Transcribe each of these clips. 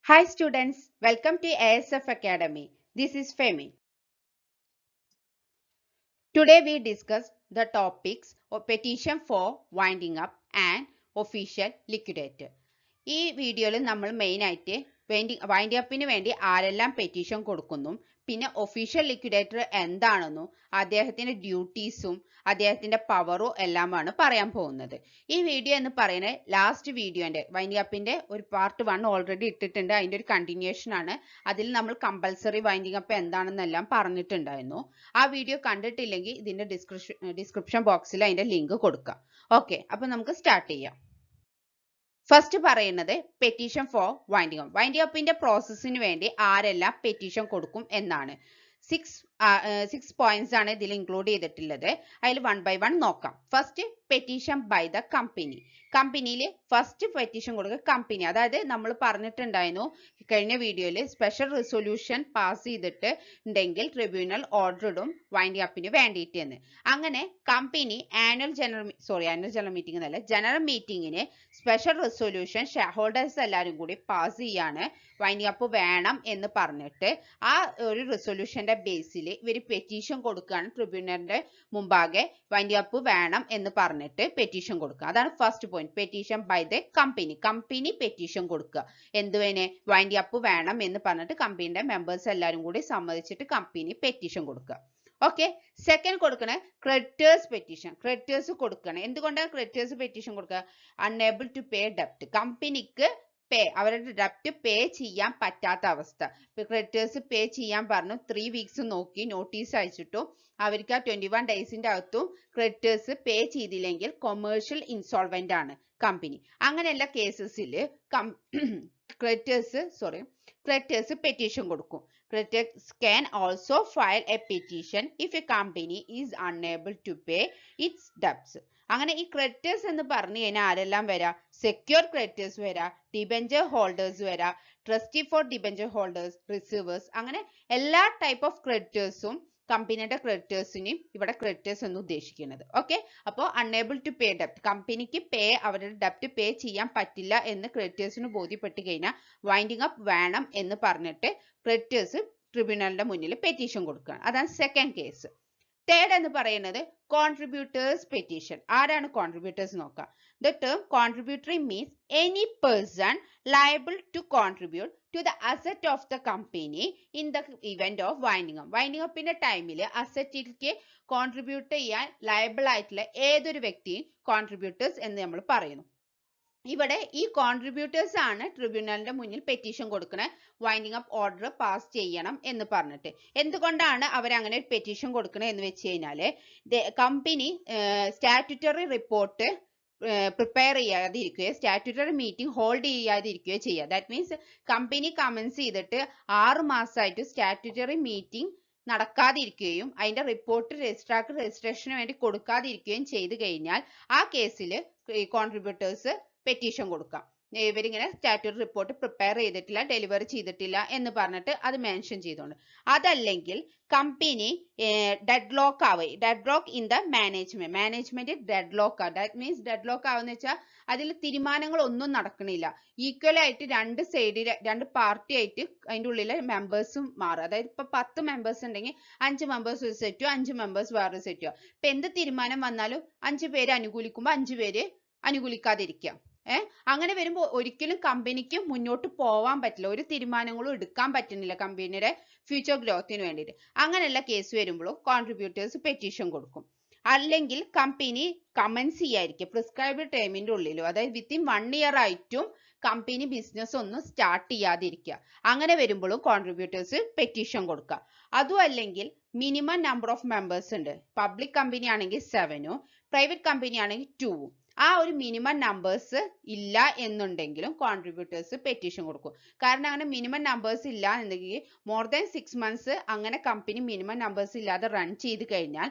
Hi students, welcome to ASF Academy. This is Femi. Today we discuss the topics of petition for winding up and official liquidator. ഈ വീഡിയോയിൽ നമ്മൾ main ആയിട്ട് wind അപ്പിന് വേണ്ടി ആരെല്ലാം petition കൊടുക്കുന്നു, പിന്നെ official liquidator എന്താണെന്നും അദ്ദേഹത്തിന്റെ ഡ്യൂട്ടീസും അദ്ദേഹത്തിന്റെ പവറും എല്ലാമാണ് പറയാൻ പോകുന്നത്. ഈ വീഡിയോ എന്ന് പറയുന്നത് ലാസ്റ്റ് വീഡിയോന്റെ വൈൻഡ് അപ്പിന്റെ ഒരു പാർട്ട് 1 ഓൾറെഡി ഇട്ടിട്ടുണ്ട്. അതിന്റെ ഒരു കണ്ടിന്യൂഷൻ ആണ്. അതിൽ നമ്മൾ കമ്പൽസറി വൈൻഡിങ് അപ്പ് എന്താണെന്നെല്ലാം പറഞ്ഞിട്ടുണ്ടായിരുന്നു. ആ വീഡിയോ കണ്ടിട്ടില്ലെങ്കിൽ ഇതിന്റെ ഡിസ്ക്രിപ്ഷൻ ബോക്സിൽ അതിന്റെ ലിങ്ക് കൊടുക്കാം. ഓക്കെ, അപ്പൊ നമുക്ക് സ്റ്റാർട്ട് ചെയ്യാം. ഫസ്റ്റ് പറയുന്നത് petition for winding up. Winding അപ്പിന്റെ പ്രോസസ്സിന് വേണ്ടി ആരെല്ലാം പെറ്റീഷൻ കൊടുക്കും എന്നാണ്. 6 പോയിന്റ്സ് ആണ് ഇതിൽ ഇൻക്ലൂഡ് ചെയ്തിട്ടുള്ളത്. അതിൽ 1 by 1 നോക്കാം. First petition by the company. കമ്പനിയിൽ ഫസ്റ്റ് പെറ്റീഷൻ കൊടുക്കുക കമ്പനി. അതായത് നമ്മൾ പറഞ്ഞിട്ടുണ്ടായിരുന്നു കഴിഞ്ഞ വീഡിയോയിൽ സ്പെഷ്യൽ റെസൊല്യൂഷൻ പാസ് ചെയ്തിട്ട് ഉണ്ടെങ്കിൽ ട്രിബ്യൂണൽ ഓർഡർ ഇടും വൈൻഡിങ് അപ്പിന് വേണ്ടിയിട്ട് എന്ന്. അങ്ങനെ കമ്പനി ജനറൽ മീറ്റിംഗിന് സ്പെഷ്യൽ റെസൊല്യൂഷൻ ഷെയർ ഹോൾഡേഴ്സ് എല്ലാവരും കൂടി പാസ് ചെയ്യാണ് വൈൻഡിങ് അപ്പ് വേണം എന്ന് പറഞ്ഞിട്ട് ആ ഒരു റെസൊല്യൂഷന്റെ ബേസിൽ ഇവർ പെറ്റീഷൻ കൊടുക്കുകയാണ് ട്രിബ്യൂണലിന്റെ മുമ്പാകെ വൈൻഡിങ് അപ്പ് വേണം എന്ന് പറഞ്ഞിട്ട് പെറ്റീഷൻ കൊടുക്കുക. അതാണ് first point. Petition by the company petition കൊടുക്കുക. എന്തുവേനെ വൈൻഡിങ് അപ്പ് വേണം എന്ന് പറഞ്ഞിട്ട് കമ്പനിയുടെ മെമ്പേഴ്സ് എല്ലാവരും കൂടി സമ്മതിച്ചിട്ട് കമ്പനി പെറ്റീഷൻ കൊടുക്കുക. ഓക്കെ, സെക്കൻഡ് കൊടുക്കണ ക്രെഡിറ്റേഴ്സ് പെറ്റീഷൻ. ക്രെഡിറ്റേഴ്സ് കൊടുക്കണം. എന്തുകൊണ്ടാണ് ക്രെഡിറ്റേഴ്സ് പെറ്റീഷൻ കൊടുക്കുക? അൺഎബിൾ ടു പേ ഡെപ്റ്റ്. കമ്പനിക്ക് അവരുടെ ഡെപ്റ്റ് പേ ചെയ്യാൻ പറ്റാത്ത അവസ്ഥ. ക്രെഡിറ്റേഴ്സ് പേ ചെയ്യാൻ പറഞ്ഞു 3 വീക്സ് നോക്കി നോട്ടീസ് അയച്ചിട്ടു അവർക്ക് ആ 21 ഡേയ്സിന്റെ അകത്തും ക്രെഡിറ്റേഴ്സ് പേ ചെയ്തില്ലെങ്കിൽ കൊമേഴ്ഷ്യൽ ഇൻസോൾവെന്റ് ആണ് കമ്പനി. അങ്ങനെയുള്ള കേസസിൽ ക്രെഡിറ്റേഴ്സ് പെറ്റീഷൻ കൊടുക്കും. Creditors can also file a petition if a company is unable to pay its debts. അങ്ങനെ ഈ ക്രെഡിറ്റേഴ്സ് എന്ന് പറഞ്ഞു കഴിഞ്ഞാൽ ആരെല്ലാം വരാ? സെക്യൂർ ക്രെഡിറ്റേഴ്സ് വരാ, ഡിബെഞ്ചർ ഹോൾഡേഴ്സ് വരാ, trustee for debenture holders, receivers, അങ്ങനെ എല്ലാ ടൈപ്പ് ഓഫ് ക്രെഡിറ്റേഴ്സും കമ്പനിയുടെ ക്രെഡിറ്റേഴ്സിനെയും ഇവിടെ ക്രെഡിറ്റേഴ്സ് എന്ന് ഉദ്ദേശിക്കുന്നത്. ഓക്കെ, അപ്പോൾ അൺഎബിൾ ടു പേ ഡെപ്റ്റ്, കമ്പനിക്ക് അവരുടെ ഡെപ്റ്റ് പേ ചെയ്യാൻ പറ്റില്ല എന്ന് ക്രെഡിറ്റേഴ്സിന് ബോധ്യപ്പെട്ട് കഴിഞ്ഞാൽ വൈൻഡിങ് അപ്പ് വേണം എന്ന് പറഞ്ഞിട്ട് ക്രെഡിറ്റേഴ്സ് ട്രിബ്യൂണലിന്റെ മുന്നിൽ പെറ്റീഷൻ കൊടുക്കുകയാണ്. അതാണ് സെക്കൻഡ് കേസ്. തേർഡ് എന്ന് പറയുന്നത് കോൺട്രിബ്യൂട്ടേഴ്സ് പെറ്റീഷൻ. ആരാണ് കോൺട്രിബ്യൂട്ടേഴ്സ് നോക്കാം. The term contributory means any person liable to contribute to the asset of the company in the event of winding up. winding up ന്റെ ടൈമിൽ അസറ്റിലേക്ക് contribute ചെയ്യാൻ liable ആയിട്ടുള്ള ഏതൊരു വ്യക്തിയും കോൺട്രിബ്യൂട്ടേഴ്സ് എന്ന് നമ്മൾ പറയുന്നു. ഇവിടെ ഈ കോൺട്രിബ്യൂട്ടേഴ്സ് ആണ് ട്രിബ്യൂണലിന്റെ മുന്നിൽ പെറ്റീഷൻ കൊടുക്കണേ വൈൻഡിങ് അപ്പ് ഓർഡർ പാസ് ചെയ്യണം എന്ന് പറഞ്ഞിട്ട്. എന്തുകൊണ്ടാണ് അവർ അങ്ങനെ പെറ്റീഷൻ കൊടുക്കണേ എന്ന് വെച്ച് കഴിഞ്ഞാല് കമ്പനി സ്റ്റാറ്റ്യൂട്ടറി റിപ്പോർട്ട് പ്രിപ്പയർ ചെയ്യാതിരിക്കുകയോ സ്റ്റാറ്റ്യൂട്ടറി മീറ്റിംഗ് ഹോൾഡ് ചെയ്യാതിരിക്കുകയോ ചെയ്യുക. ദാറ്റ് മീൻസ് കമ്പനി കമൻസ് ചെയ്തിട്ട് 6 മാസമായിട്ട് സ്റ്റാറ്റ്യൂട്ടറി മീറ്റിംഗ് നടക്കാതിരിക്കുകയും അതിന്റെ റിപ്പോർട്ട് രജിസ്ട്രാർക്ക് രജിസ്ട്രേഷന് വേണ്ടി കൊടുക്കാതിരിക്കുകയും ചെയ്തു കഴിഞ്ഞാൽ ആ കേസിൽ കോൺട്രിബ്യൂട്ടേഴ്സ് പെറ്റീഷൻ കൊടുക്കാം. ഇവരിങ്ങനെ സ്റ്റാറ്റ്യൂട്ടറി റിപ്പോർട്ട് പ്രിപ്പയർ ചെയ്തിട്ടില്ല, ഡെലിവറി ചെയ്തിട്ടില്ല എന്ന് പറഞ്ഞിട്ട് അത് മെൻഷൻ ചെയ്തുകൊണ്ട്. അതല്ലെങ്കിൽ company deadlock in the management deadlock. That means deadlock ആവുന്ന വെച്ചാൽ അതിൽ തീരുമാനങ്ങൾ ഒന്നും നടക്കണില്ല. ഈക്വൽ ആയിട്ട് രണ്ട് പാർട്ടി ആയിട്ട് അതിൻ്റെ ഉള്ളിലെ മെമ്പേഴ്സും മാറും. അതായത് ഇപ്പൊ 10 മെമ്പേഴ്സ് ഉണ്ടെങ്കിൽ 5 മെമ്പേഴ്സ് ഒരു സെറ്റോ 5 മെമ്പേഴ്സ് വേറൊരു സെറ്റോ. ഇപ്പൊ എന്ത് തീരുമാനം വന്നാലും 5 പേര് അനുകൂലിക്കുമ്പോൾ 5 പേര് അനുകൂലിക്കാതിരിക്കുക. അങ്ങനെ വരുമ്പോൾ ഒരിക്കലും കമ്പനിക്ക് മുന്നോട്ട് പോവാൻ പറ്റില്ല. ഒരു തീരുമാനങ്ങളും എടുക്കാൻ പറ്റുന്നില്ല കമ്പനിയുടെ ഫ്യൂച്ചർ ഗ്രോത്തിന് വേണ്ടിയിട്ട്. അങ്ങനെയുള്ള കേസ് വരുമ്പോഴും കോൺട്രിബ്യൂട്ടേഴ്സ് പെറ്റീഷൻ കൊടുക്കും. അല്ലെങ്കിൽ കമ്പനി കമൻസ് ചെയ്യാതിരിക്കുക പ്രിസ്ക്രൈബ്ഡ് ടൈമിന്റെ ഉള്ളിലും, അതായത് വിത്തിൻ 1 ഇയർ ആയിട്ടും കമ്പനി ബിസിനസ് ഒന്നും സ്റ്റാർട്ട് ചെയ്യാതിരിക്കുക. അങ്ങനെ വരുമ്പോഴും കോൺട്രിബ്യൂട്ടേഴ്സ് പെറ്റീഷൻ കൊടുക്കുക. അതും അല്ലെങ്കിൽ മിനിമം നമ്പർ ഓഫ് മെമ്പേഴ്സ് ഉണ്ട്. പബ്ലിക് കമ്പനി ആണെങ്കിൽ 7ഉം പ്രൈവറ്റ് കമ്പനി ആണെങ്കിൽ 2ഉം. ആ ഒരു മിനിമം നമ്പേഴ്സ് ഇല്ല എന്നുണ്ടെങ്കിലും കോൺട്രിബ്യൂട്ടേഴ്സ് പെറ്റീഷൻ കൊടുക്കും. കാരണം അങ്ങനെ മിനിമം നമ്പേഴ്സ് ഇല്ല എന്നുണ്ടെങ്കിൽ മോർ ദാൻ 6 മന്ത്സ് അങ്ങനെ കമ്പനി മിനിമം നമ്പേഴ്സ് ഇല്ലാതെ റൺ ചെയ്ത് കഴിഞ്ഞാൽ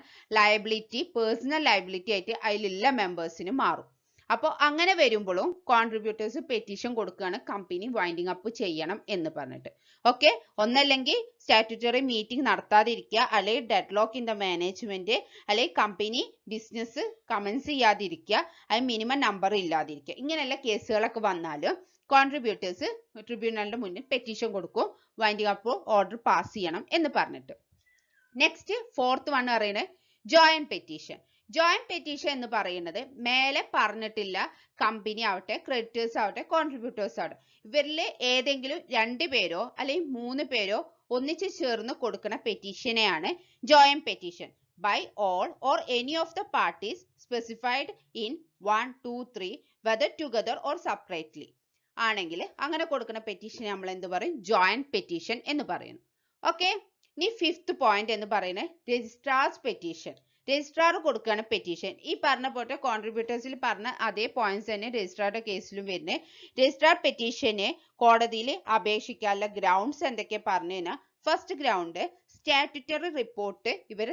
പേഴ്സണൽ ലയബിലിറ്റി ആയിട്ട് അതിലുള്ള മെമ്പേഴ്സിന് മാറും. അപ്പോൾ അങ്ങനെ വരുമ്പോഴും കോൺട്രിബ്യൂട്ടേഴ്സ് പെറ്റീഷൻ കൊടുക്കുകയാണ് കമ്പനി വൈൻഡിങ് അപ്പ് ചെയ്യണം എന്ന് പറഞ്ഞിട്ട്. ഓക്കെ, ഒന്നല്ലെങ്കിൽ സ്റ്റാറ്റ്യൂട്ടറി മീറ്റിംഗ് നടത്താതിരിക്കുക, അല്ലെങ്കിൽ ഡെഡ്ലോക്ക് ഇൻ ദ മാനേജ്മെന്റ്, അല്ലെങ്കിൽ കമ്പനി ബിസിനസ് കമൻസ് ചെയ്യാതിരിക്കുക, അത് മിനിമം നമ്പർ ഇല്ലാതിരിക്കുക. ഇങ്ങനെയുള്ള കേസുകളൊക്കെ വന്നാൽ കോൺട്രിബ്യൂട്ടേഴ്സ് ട്രിബ്യൂണലിന്റെ മുന്നിൽ പെറ്റീഷൻ കൊടുക്കും, വൈൻഡിങ് അപ്പ് ഓർഡർ പാസ് ചെയ്യണം എന്ന് പറഞ്ഞിട്ട്. നെക്സ്റ്റ് ഫോർത്ത് വൺ പറയുന്നത് ജോയിന്റ് പെറ്റീഷൻ. ജോയിന്റ് പെറ്റീഷൻ എന്ന് പറയുന്നത് മേലെ പറഞ്ഞിട്ടില്ല, കമ്പനി ആവട്ടെ, ക്രെഡിറ്റേഴ്സ് ആവട്ടെ, കോൺട്രിബ്യൂട്ടേഴ്സ് ആവട്ടെ, ഇവരിൽ ഏതെങ്കിലും 2 പേരോ അല്ലെങ്കിൽ 3 പേരോ ഒന്നിച്ച് ചേർന്ന് കൊടുക്കുന്ന പെറ്റീഷനെയാണ് joint petition by all or any of the parties specified in 1, 2, 3 whether together or separately ആണെങ്കിൽ അങ്ങനെ കൊടുക്കുന്ന പെറ്റീഷൻ നമ്മൾ എന്ത് പറയും? ജോയിന്റ് പെറ്റീഷൻ എന്ന് പറയുന്നു. ഓക്കെ, ഇനി ഫിഫ്ത്ത് പോയിന്റ് എന്ന് പറയുന്നത് രജിസ്ട്രാർസ് പെറ്റീഷൻ. രജിസ്ട്രാർ കൊടുക്കുകയാണ് പെറ്റീഷൻ. ഈ പറഞ്ഞ പോലെ കോൺട്രിബ്യൂട്ടേഴ്സിൽ പറഞ്ഞ അതേ പോയിന്റ്സ് തന്നെ രജിസ്ട്രാറുടെ കേസിലും വരുന്നത്. രജിസ്ട്രാർ പെറ്റീഷന് കോടതിയിൽ അപേക്ഷിക്കാനുള്ള ഗ്രൗണ്ട്സ് എന്തൊക്കെ പറഞ്ഞു കഴിഞ്ഞാൽ, ഫസ്റ്റ് ഗ്രൗണ്ട് സ്റ്റാറ്റ്യൂട്ടറി റിപ്പോർട്ട് ഇവർ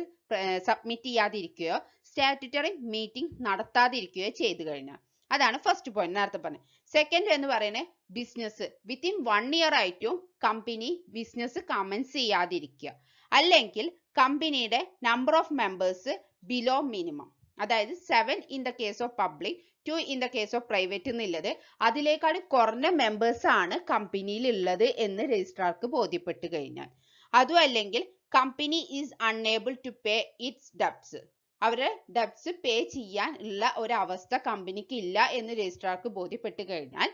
സബ്മിറ്റ് ചെയ്യാതിരിക്കുകയോ സ്റ്റാറ്റ്യൂട്ടറി മീറ്റിംഗ് നടത്താതിരിക്കുകയോ ചെയ്തു കഴിഞ്ഞാൽ, അതാണ് ഫസ്റ്റ് പോയിന്റ് നേരത്തെ പറഞ്ഞത്. സെക്കൻഡ് എന്ന് പറയുന്നത് ബിസിനസ് വിത്തിൻ 1 ഇയർ ആയിട്ടും കമ്പനി ബിസിനസ് കമൻസ് ചെയ്യാതിരിക്കുക, അല്ലെങ്കിൽ കമ്പനിയുടെ number of members below minimum, അതായത് 7 in the case of public, 2 in the case of private എന്നുള്ളത് അതിലേക്കാൾ കുറഞ്ഞ മെമ്പേഴ്സ് ആണ് കമ്പനിയിൽ ഉള്ളത് എന്ന് രജിസ്ട്രാർക്ക് ബോധ്യപ്പെട്ട് കഴിഞ്ഞാൽ, അതും അല്ലെങ്കിൽ company is unable to pay its debts, അവരുടെ ഡെബ്റ്റ്സ് പേ ചെയ്യാൻ ഉള്ള ഒരു അവസ്ഥ കമ്പനിക്ക് ഇല്ല എന്ന് രജിസ്ട്രാർക്ക് ബോധ്യപ്പെട്ട് കഴിഞ്ഞാൽ,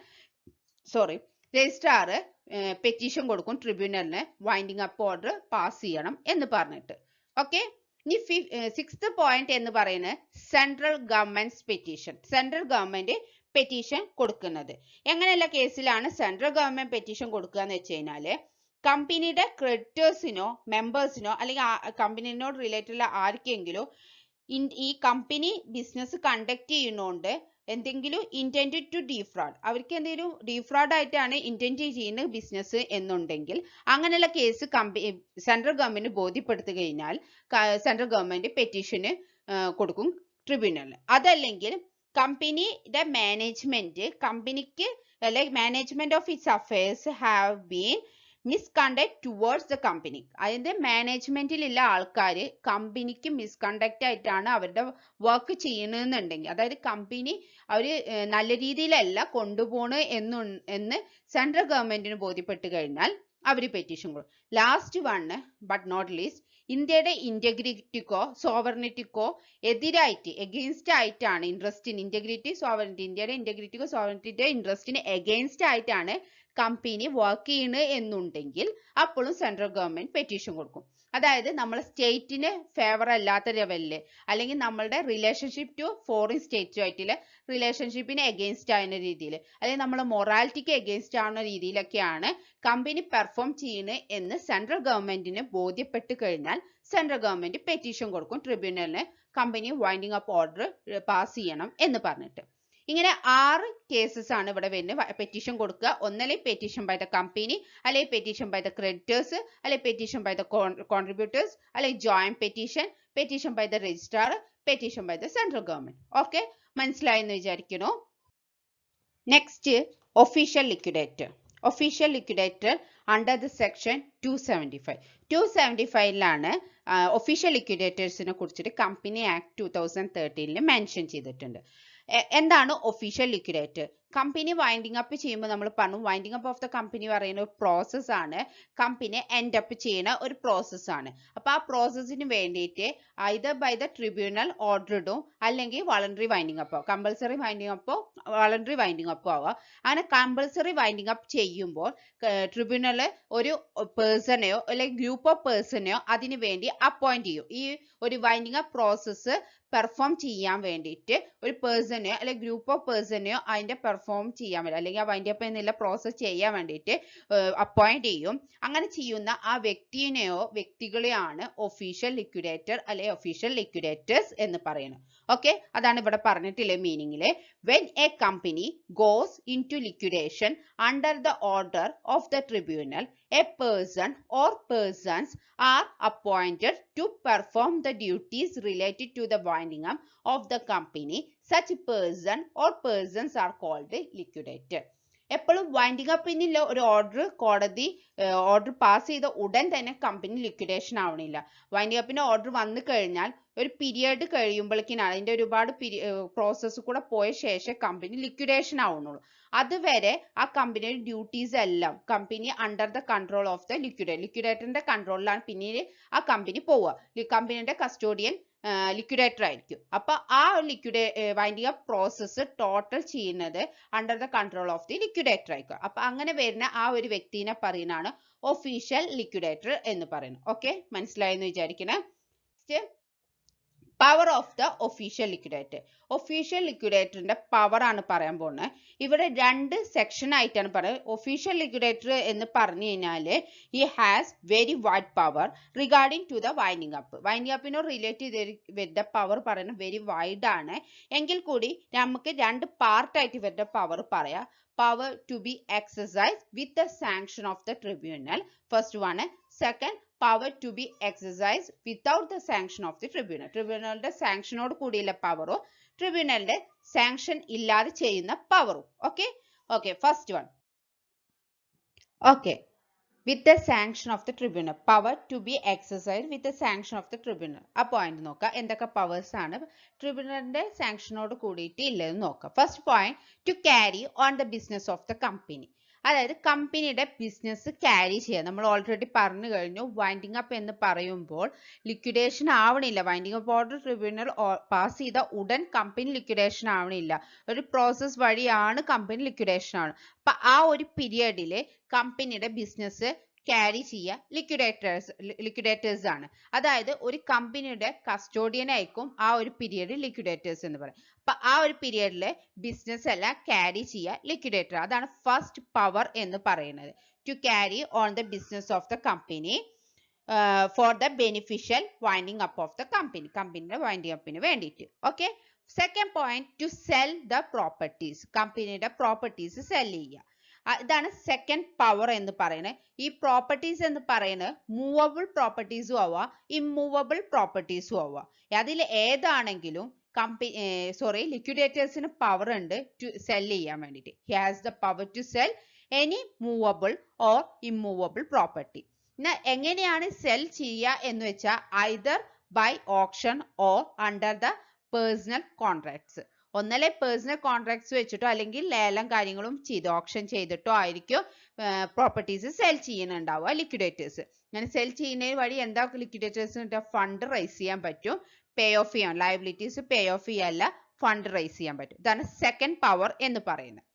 രജിസ്ട്രാർ പെറ്റീഷൻ കൊടുക്കും ട്രിബ്യൂണലിന് വൈൻഡിങ് അപ്പ് ഓർഡർ പാസ് ചെയ്യണം എന്ന് പറഞ്ഞിട്ട്. ഓക്കെ, ഇനി സിക്സ്ത് പോയിന്റ് എന്ന് പറയുന്നത് central government petition. Central government petition കൊടുക്കുന്നത് എങ്ങനെയുള്ള കേസിലാണ് സെൻട്രൽ ഗവൺമെന്റ് പെറ്റീഷൻ കൊടുക്കുക എന്ന് വെച്ച് കഴിഞ്ഞാല്, കമ്പനിയുടെ ക്രെഡിറ്റേഴ്സിനോ മെമ്പേഴ്സിനോ അല്ലെങ്കിൽ കമ്പനിയോട് റിലേറ്റഡ് ഉള്ള ആർക്കെങ്കിലും ഈ കമ്പനി ബിസിനസ് കണ്ടക്ട് ചെയ്യുന്നതുകൊണ്ട് എന്തെങ്കിലും ഇന്റൻഡ് ടു ഡീഫ്രോഡ്, അവർക്ക് എന്തെങ്കിലും ഡീഫ്രോഡ് ആയിട്ടാണ് ഇന്റൻഡ് ചെയ്യുന്നത് ബിസിനസ് എന്നുണ്ടെങ്കിൽ, അങ്ങനെയുള്ള കേസ് സെൻട്രൽ ഗവൺമെന്റ് ബോധ്യപ്പെടുത്തി കഴിഞ്ഞാൽ സെൻട്രൽ ഗവൺമെന്റ് പെറ്റീഷന് കൊടുക്കും ട്രിബ്യൂണലിൽ. അതല്ലെങ്കിൽ കമ്പനിയുടെ മാനേജ്മെന്റ് കമ്പനിക്ക് അല്ലെങ്കിൽ management of its affairs have been misconduct towards the company, അതിന്റെ മാനേജ്മെന്റിലുള്ള ആൾക്കാർ കമ്പനിക്ക് മിസ്കണ്ടക്ട് ആയിട്ടാണ് അവരുടെ വർക്ക് ചെയ്യണമെന്നുണ്ടെങ്കിൽ, അതായത് കമ്പനി അവർ നല്ല രീതിയിലല്ല കൊണ്ടുപോണ് എന്ന് സെൻട്രൽ ഗവൺമെന്റിന് ബോധ്യപ്പെട്ട് കഴിഞ്ഞാൽ അവർ പെറ്റീഷൻ കൊടുക്കും. Last one but not least, ഇന്ത്യയുടെ ഇന്റഗ്രിറ്റിക്കോ സോവറിനിറ്റിക്കോ എതിരായിട്ട് എഗെയിൻസ്റ്റ് ആയിട്ടാണ്, ഇൻട്രസ്റ്റിന് ഇന്റഗ്രിറ്റി സോവറിനിറ്റി, ഇന്ത്യയുടെ ഇന്റഗ്രിറ്റിക്കോ സോവറിനിറ്റിയുടെ ഇൻട്രസ്റ്റിന് എഗെയിൻസ്റ്റ് ആയിട്ടാണ് കമ്പനി വർക്ക് ചെയ്യണ് എന്നുണ്ടെങ്കിൽ അപ്പോഴും സെൻട്രൽ ഗവൺമെന്റ് പെറ്റീഷൻ കൊടുക്കും. അതായത് നമ്മൾ സ്റ്റേറ്റിന് ഫേവർ അല്ലാത്ത ലെവലില്, അല്ലെങ്കിൽ നമ്മളുടെ റിലേഷൻഷിപ്പ് ടു ഫോറിൻ സ്റ്റേറ്റുമായിട്ടുള്ള റിലേഷൻഷിപ്പിന് എഗെയിൻസ്റ്റ് ആവുന്ന രീതിയിൽ, അല്ലെങ്കിൽ നമ്മളെ മൊറാലിറ്റിക്ക് എഗെയിൻസ്റ്റ് ആവുന്ന രീതിയിലൊക്കെയാണ് കമ്പനി പെർഫോം ചെയ്യുന്നത് എന്ന് സെൻട്രൽ ഗവൺമെന്റിന് ബോധ്യപ്പെട്ട് കഴിഞ്ഞാൽ സെൻട്രൽ ഗവൺമെന്റ് പെറ്റീഷൻ കൊടുക്കും ട്രിബ്യൂണലിന് company winding up order pass ചെയ്യണം എന്ന് പറഞ്ഞിട്ട്. ഇങ്ങനെ 6 കേസസ് ആണ് ഇവിടെ വരുന്നത് പെറ്റീഷൻ കൊടുക്കുക. ഒന്നല്ലെങ്കിൽ പെറ്റീഷൻ ബൈ ദ കമ്പനി, അല്ലെങ്കിൽ പെറ്റീഷൻ ബൈ ദ ക്രെഡിറ്റേഴ്സ്, അല്ലെങ്കിൽ പെറ്റീഷൻ ബൈ ദ കോൺട്രിബ്യൂട്ടേഴ്സ്, അല്ലെങ്കിൽ joint petition, petition by the registrar, petition by the central government. Okay, മനസ്സിലായെന്ന് വിചാരിക്കുന്നു. Next official liquidator. Official liquidator under the section 275. 275ലാണ് official ലിക്വിഡേറ്റേഴ്സിനെ കുറിച്ചിട്ട് company act 2013 mention ചെയ്തിട്ടുണ്ട്. എന്താണ് official liquidator? Company winding up ചെയ്യുമ്പോൾ നമ്മൾ പറഞ്ഞു, winding up of the company പറയുന്ന ഒരു പ്രോസസ് ആണ്, കമ്പനി എൻഡ് അപ്പ് ചെയ്യുന്ന ഒരു പ്രോസസ് ആണ്. അപ്പൊ ആ പ്രോസസ്സിന് വേണ്ടിയിട്ട് either by the tribunal order ഇടും, അല്ലെങ്കിൽ വളണ്ടറി വൈൻഡിങ് അപ്പോ, കമ്പൽസറി വൈൻഡിങ് അപ്പോ വളണ്ടറി വൈൻഡിങ് അപ്പോ ആവാം. അങ്ങനെ കമ്പൽസറി വൈൻഡിങ് അപ്പ് ചെയ്യുമ്പോൾ ട്രിബ്യൂണൽ ഒരു പേഴ്സണെയോ അല്ലെങ്കിൽ ഗ്രൂപ്പ് ഓഫ് പേഴ്സണെയോ അതിന് വേണ്ടി അപ്പോയിന്റ് ചെയ്യും. ഈ ഒരു വൈൻഡിങ് അപ്പ് പ്രോസസ്സ് പെർഫോം ചെയ്യാൻ വേണ്ടിയിട്ട് ഒരു പേഴ്സണെയോ അല്ലെങ്കിൽ ഗ്രൂപ്പ് ഓഫ് പേഴ്സണെയോ അതിന്റെ പെർഫോം ചെയ്യാൻ വേണ്ടി, അല്ലെങ്കിൽ ആ വൈൻഡ് അപ്പ് എന്നുള്ള പ്രോസസ് ചെയ്യാൻ വേണ്ടിയിട്ട് അപ്പോയിന്റ് ചെയ്യും. അങ്ങനെ ചെയ്യുന്ന ആ വ്യക്തിനെയോ വ്യക്തികളെയാണ് ഒഫീഷ്യൽ ലിക്വിഡേറ്റർ അല്ലെങ്കിൽ ഒഫീഷ്യൽ ലിക്വിഡേറ്റേഴ്സ് എന്ന് പറയുന്നത്. ഓക്കെ, അതാണ് ഇവിടെ പറഞ്ഞിട്ടുള്ള മീനിങ്ങില്. when a company goes into liquidation under the order of the tribunal, a person or persons are appointed to perform the duties related to the winding up of the company. Such person or persons are called liquidator. എപ്പോഴും winding അപ്പിനുള്ള ഒരു order കോടതി order pass ചെയ്ത ഉടൻ തന്നെ company liquidation ആവണില്ല. Winding അപ്പിന്റെ order വന്നു കഴിഞ്ഞാൽ ഒരു പീരിയഡ് കഴിയുമ്പോഴേക്കിനാണ് അതിന്റെ ഒരുപാട് പ്രോസസ്സ് കൂടെ പോയ ശേഷം കമ്പനി ലിക്വിഡേഷൻ ആവുന്നുള്ളൂ. അതുവരെ ആ കമ്പനിയുടെ ഡ്യൂട്ടീസ് എല്ലാം company under the control of the ലിക്വിഡേറ്ററിന്റെ കൺട്രോളിലാണ് പിന്നീട് ആ കമ്പനി പോവുക. കമ്പനിയുടെ കസ്റ്റോഡിയൻ ലിക്വിഡേറ്റർ ആയിരിക്കും. അപ്പൊ ആ വൈൻഡിങ് അപ്പ് പ്രോസസ്സ് ടോട്ടൽ ചെയ്യുന്നത് under the control of the liquidator ആയിരിക്കും. അപ്പൊ അങ്ങനെ വരുന്ന ആ ഒരു വ്യക്തിനെ പറയുന്നതാണ് ഒഫീഷ്യൽ ലിക്വിഡേറ്റർ എന്ന് പറയുന്നത്. ഓക്കെ, മനസ്സിലായെന്ന് വിചാരിക്കണേ. Power of the official liquidator. Official ലിക്വിഡേറ്ററിന്റെ പവർ ആണ് പറയാൻ പോകുന്നത്. ഇവിടെ രണ്ട് സെക്ഷൻ ആയിട്ടാണ് പറയുന്നത്. ഒഫീഷ്യൽ ലിക്വിഡേറ്റർ എന്ന് പറഞ്ഞു കഴിഞ്ഞാല് he has very wide power regarding to the winding up. Winding അപ്പിനോട് റിലേറ്റ് ചെയ്ത് വരുന്ന പവർ പറയുന്നത് വെരി വൈഡ് ആണ്. എങ്കിൽ കൂടി നമുക്ക് രണ്ട് പാർട്ടായിട്ട് ഇവരുടെ പവർ പറയാം. Power to be exercised with the sanction of the tribunal. First one. Second, power to be exercised without the sanction of the tribunal. ട്രിബ്യൂണലിന്റെ സാങ്ഷനോട് കൂടിയുള്ള പവറോ ട്രിബ്യൂണലിന്റെ സാങ്ഷൻ ഇല്ലാതെ ചെയ്യുന്ന പവറും. Okay first one. Okay, with the sanction of the tribunal. Power to be exercised with the sanction of the tribunal. ആ point നോക്കാം എന്തൊക്കെ powers ആണ് ട്രിബ്യൂണലിന്റെ സാങ്ഷനോട് കൂടിയിട്ട് ഇല്ലെന്ന് നോക്കാം. First point, to carry on the business of the company. അതായത് കമ്പനിയുടെ ബിസിനസ് ക്യാരി ചെയ്യുക. നമ്മൾ ഓൾറെഡി പറഞ്ഞു കഴിഞ്ഞു, വൈൻഡിങ് അപ്പ് എന്ന് പറയുമ്പോൾ ലിക്വിഡേഷൻ ആവണില്ല. Winding up order tribunal pass ചെയ്ത ഉടൻ കമ്പനി ലിക്വിഡേഷൻ ആവണില്ല. ഒരു പ്രോസസ് വഴിയാണ് കമ്പനി ലിക്വിഡേഷൻ ആണ്. അപ്പൊ ആ ഒരു പീരിയഡില് കമ്പനിയുടെ ബിസിനസ് ക്യാരി ചെയ്യുക ലിക്വിഡേറ്റേഴ്സ് ആണ്. അതായത് ഒരു കമ്പനിയുടെ കസ്റ്റോഡിയൻ ആയിരിക്കും ആ ഒരു പീരിയഡ് ലിക്വിഡേറ്റേഴ്സ് എന്ന് പറയും. അപ്പൊ ആ ഒരു പീരിയഡില് ബിസിനസ് എല്ലാം ക്യാരി ചെയ്യുക ലിക്വിഡേറ്റർ. അതാണ് ഫസ്റ്റ് പവർ എന്ന് പറയുന്നത്. To carry on the business of the company for the beneficial winding up of the company. കമ്പനിയുടെ വൈൻഡിങ് അപ്പിന് വേണ്ടിയിട്ട്. Okay, second point, to sell the properties. കമ്പനിയുടെ പ്രോപ്പർട്ടീസ് സെൽ ചെയ്യുക. ഇതാണ് സെക്കൻഡ് പവർ എന്ന് പറയുന്നത്. ഈ പ്രോപ്പർട്ടീസ് എന്ന് പറയുന്നത് മൂവബിൾ പ്രോപ്പർട്ടീസും ആവാം ഇമ്മൂവബിൾ പ്രോപ്പർട്ടീസും ആവാം. അതിൽ ഏതാണെങ്കിലും ലിക്വിഡേറ്റേഴ്സിന് പവർ ഉണ്ട് ടു സെൽ ചെയ്യാൻ വേണ്ടിയിട്ട്. He has the power to sell any movable or immovable property. എങ്ങനെയാണ് സെൽ ചെയ്യുക എന്ന് വെച്ചാൽ either by option or under the personal contracts. ഒന്നല്ലേ പേഴ്സണൽ കോൺട്രാക്ട്സ് വെച്ചിട്ടോ അല്ലെങ്കിൽ ലേലം കാര്യങ്ങളും ചെയ്ത് ഓപ്ഷൻ ചെയ്തിട്ടോ ആയിരിക്കും പ്രോപ്പർട്ടീസ് സെൽ ചെയ്യുന്നുണ്ടാവുക ലിക്വിഡേറ്റേഴ്സ്. അങ്ങനെ സെൽ ചെയ്യുന്നതിന് വഴി എന്താ ലിക്വിഡേറ്റേഴ്സിന് ഫണ്ട് റൈസ് ചെയ്യാൻ പറ്റും, പേ ഓഫ് ചെയ്യാൻ, ലയബിലിറ്റീസ് പേ ഓഫ് ചെയ്യാനല്ല ഫണ്ട് റൈസ് ചെയ്യാൻ പറ്റും. ഇതാണ് സെക്കൻഡ് പവർ എന്ന് പറയുന്നത്.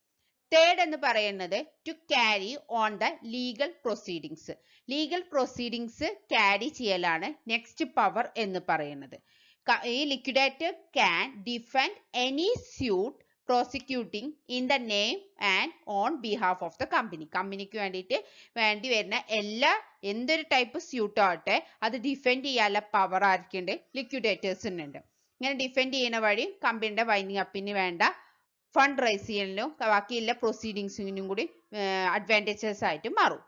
തേർഡ് എന്ന് പറയുന്നത് to carry on the legal proceedings. Legal proceedings carry ചെയ്യലാണ് നെക്സ്റ്റ് പവർ എന്ന് പറയുന്നത്. ഈ liquidator can defend any suit prosecuting in the name and on behalf of the company. കമ്പനിക്ക് വേണ്ടിയിട്ട് വേണ്ടി വരുന്ന എന്തൊരു ടൈപ്പ് സ്യൂട്ട് ആവട്ടെ അത് ഡിഫെൻഡ് ചെയ്യാനുള്ള പവർ ആർക്കുണ്ട്? ലിക്വിഡേറ്റേഴ്സിനുണ്ട്. ഇങ്ങനെ ഡിഫെൻഡ് ചെയ്യുന്ന വഴി കമ്പനിയുടെ വൈൻഡിങ് അപ്പിന് വേണ്ട ഫണ്ട് റൈസ് ചെയ്യലിനും ബാക്കിയുള്ള പ്രൊസീഡിങ്സിനും കൂടി അഡ്വാൻറ്റേജസ് ആയിട്ട് മാറും.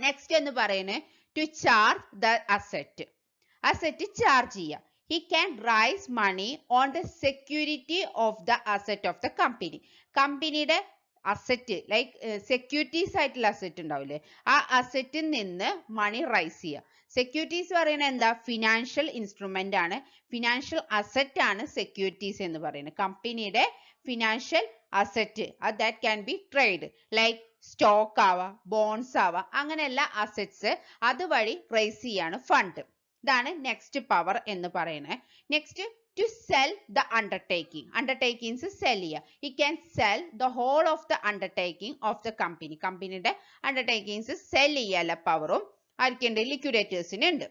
നെക്സ്റ്റ് എന്ന് പറയുന്നത് to charge the asset charge ചെയ്യുക. He can raise money on the security of the asset of the company. കമ്പനിയുടെ അസറ്റ് ലൈക്ക് സെക്യൂരിറ്റീസ് ആയിട്ടുള്ള അസറ്റ് ഉണ്ടാവില്ലേ, ആ അസറ്റിൽ നിന്ന് മണി റൈസ് ചെയ്യുക. സെക്യൂരിറ്റീസ് പറയുന്നത് എന്താ? ഫിനാൻഷ്യൽ ഇൻസ്ട്രുമെന്റ് ആണ്. ഫിനാൻഷ്യൽ അസറ്റ് ആണ് സെക്യൂരിറ്റീസ് എന്ന് പറയുന്നത്. കമ്പനിയുടെ financial asset that can be trade like stock ആവാം, ബോൺസ് ആവാം, അങ്ങനെയുള്ള അസറ്റ്സ് അതുവഴി റൈസ് ചെയ്യാണ് ഫണ്ട്. ഇതാണ് നെക്സ്റ്റ് പവർ എന്ന് പറയുന്നത്. Next to sell the undertakings sell ചെയ്യുക. He can sell the whole of the undertaking of the company. കമ്പനിയുടെ അണ്ടർടേക്കിങ്സ് സെൽ ചെയ്യാനുള്ള പവറും ആർക്കുണ്ട്? ലിക്വിഡേറ്റേഴ്സിന് ഉണ്ട്.